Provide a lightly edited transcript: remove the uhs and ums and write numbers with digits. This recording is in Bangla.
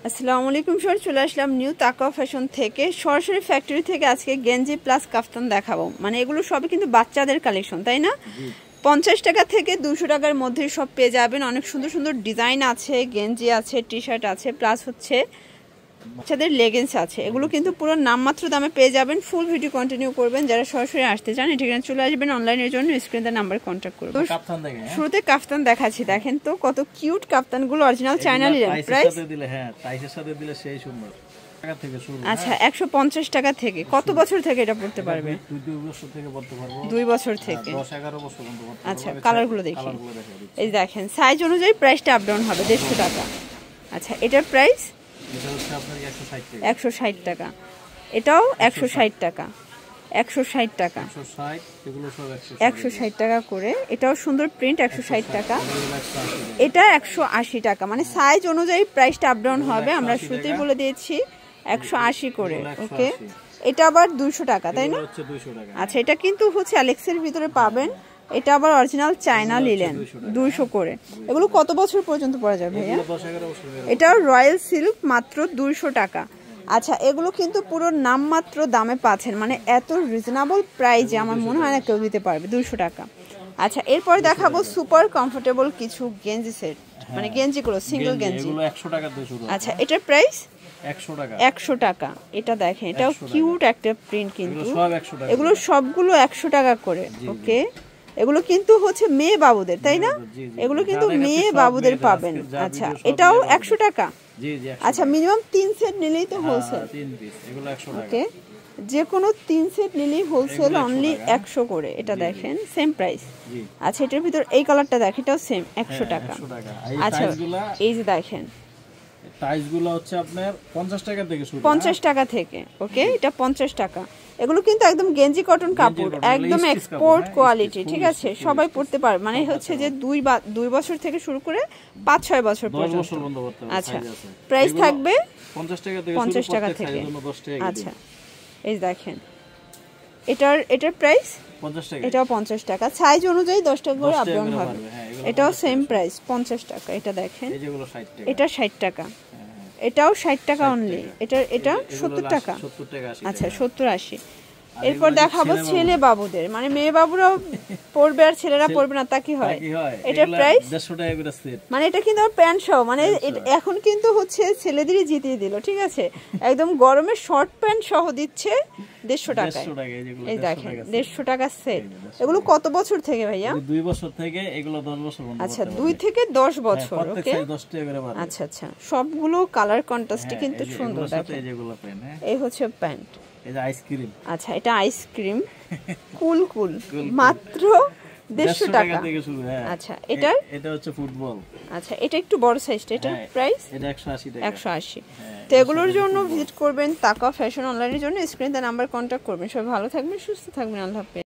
আসসালামু আলাইকুম স্যার, চলে আসলাম নিউ তাকা ফ্যাশন থেকে সরাসরি ফ্যাক্টরি থেকে। আজকে গেঞ্জি প্লাস কাফতান দেখাবো। মানে এগুলো সবই কিন্তু বাচ্চাদের কালেকশন, তাই না? 50 টাকা থেকে 200 টাকার মধ্যে সব পেয়ে যাবেন। অনেক সুন্দর সুন্দর ডিজাইন আছে, গেঞ্জি আছে, টি শার্ট আছে, প্লাস হচ্ছে বাচ্চাদের লেগিংস আছে। এগুলো কিন্তু পুরো নামমাত্র দামে পেয়ে যাবেন। ফুল ভিডিও কন্টিনিউ করবেন। যারা সরাসরি আসতে চান ঠিকানা চলে আসবেন। অনলাইনের জন্য স্ক্রিনে নাম্বার কন্ট্যাক্ট করবেন। শুরুতে কাফতান দেখাচ্ছি, দেখেন তো কত কিউট কাফতানগুলো, অরিজিনাল চায়না লিনেন। প্রাইস আচ্ছা 150 টাকা থেকে। কত বছর থেকে এটা পড়তে পারবে? 2 বছর থেকে। আচ্ছা কালারগুলো দেখি, এই দেখেন সাইজ অনুযায়ী প্রাইসটা আপ ডাউন হবে। 150 টাকা। আচ্ছা এটার প্রাইস 160 টাকা। এটাও 160 টাকা, 160 টাকা, 160 টাকা করে। এটাও সুন্দর প্রিন্ট, 160 টাকা। এটা 180 টাকা। মানে সাইজ অনুযায়ী প্রাইসটা আপ ডাউন হবে। আমরা শুরুতেই বলে দিয়েছি 180 করে। ওকে, এটা আবার 200 টাকা, তাই না? আচ্ছা এটা কিন্তু হচ্ছে অ্যালেক্সের ভিতরে পাবেন। এটা আবার অরিজিনাল চায়না লিনেন, 200 করে। এগুলো কত বছর পর্যন্ত পরা যাবে ভাইয়া? এটা রয়্যাল সিল্ক, মাত্র 200 টাকা। আচ্ছা এগুলো কিন্তু পুরো নামমাত্র দামে পাচ্ছেন, মানে এত রিজনেবল প্রাইসে আমার মনে হয় না কেউ দিতে পারবে। 200 টাকা। আচ্ছা এরপর দেখাবো সুপার কমফোর্টেবল কিছু গেঞ্জি সেট, মানে গেঞ্জিগুলো সিঙ্গেল গেঞ্জি। আচ্ছা এটার প্রাইস 100 টাকা। এটা দেখেন, এটাও কিউট একটা প্রিন্ট, কিন্তু এগুলো সবগুলো 100 টাকা করে। ওকে, এগুলো কিন্তু হচ্ছে মেয়ে বাবুদের, তাই না? এগুলো কিন্তু মেয়ে বাবুদের পাবেন। আচ্ছা এটাও 100 টাকা। আচ্ছা মিনিমাম 3 সেট নিলেই তো হোলসেল। ওকে, যে কোনো 3 সেট নিলেই হোলসেল, অনলি 100 করে। এটা দেখেন সেম প্রাইস। আচ্ছা এটার ভিতর এই কালারটা দেখেন, এটাও সেম 100 টাকা। আচ্ছা এই যে দেখেন টাইসগুলো হচ্ছে আপনার 50 টাকা থেকে শুরু। 50 টাকা থেকে। ওকে, এটা 50 টাকা। এগুলো কিন্তু একদম গেঞ্জি কটন কাপড়, একদম এক্সপোর্ট কোয়ালিটি, ঠিক আছে? সবাই পড়তে পারবে। মানে হচ্ছে যে 2 বছর থেকে শুরু করে 5-6 বছর পর্যন্ত। আচ্ছা প্রাইস থাকবে 50 টাকা থেকে। আচ্ছা এই দেখেন এটার প্রাইস 50 টাকা। এটাও 50 টাকা। সাইজ অনুযায়ী 10 টাকা করে আপ ডাউন হবে। এটাও সেম প্রাইস 50 টাকা। এটা দেখেন, এটা 60 টাকা। এটাও 60 টাকা অনলি। এটা 70 টাকা। আচ্ছা 70-80। এরপর দেখাবো ছেলে বাবুদের, মানে মেয়ে বাবুরাও পড়বে আর ছেলেরা পড়বে না, তা কি হয়? এটার প্রাইস 150 টাকা করে সেট। মানে এটা কিন্তু আর প্যান্ট সহ, মানে এখন কিন্তু হচ্ছে ছেলেদেরই জিতিয়ে দিল, ঠিক আছে? একদম গরমে শর্ট প্যান্ট সহ দিচ্ছে 150 টাকায়। এই দেখেন 150 টাকা সেট। এগুলো কত বছর থেকে ভাইয়া? 2 বছর থেকে, এগুলো 10 বছর পর্যন্ত। আচ্ছা 2 থেকে 10 বছর। ওকে, আচ্ছা আচ্ছা সবগুলো কালার কন্ট্রাস্টে কিন্তু সুন্দর। দেখেন এই হচ্ছে প্যান্ট, এটা আইসক্রিম। আচ্ছা এটা আইসক্রিম কুল মাত্র 150 টাকা থেকে শুরু। আচ্ছা এটা হচ্ছে ফুটবল। আচ্ছা এটা একটু বড় সাইজটা। এটা প্রাইস এটা 180 টাকা। 180। তো এগুলোর জন্য ভিজিট করবেন তাকা ফ্যাশন। অনলাইনের জন্য স্ক্রিনে নাম্বার কন্ট্যাক্ট করবেন। সবাই ভালো থাকবেন, সুস্থ থাকবেন। আল্লাহ হাফেজ।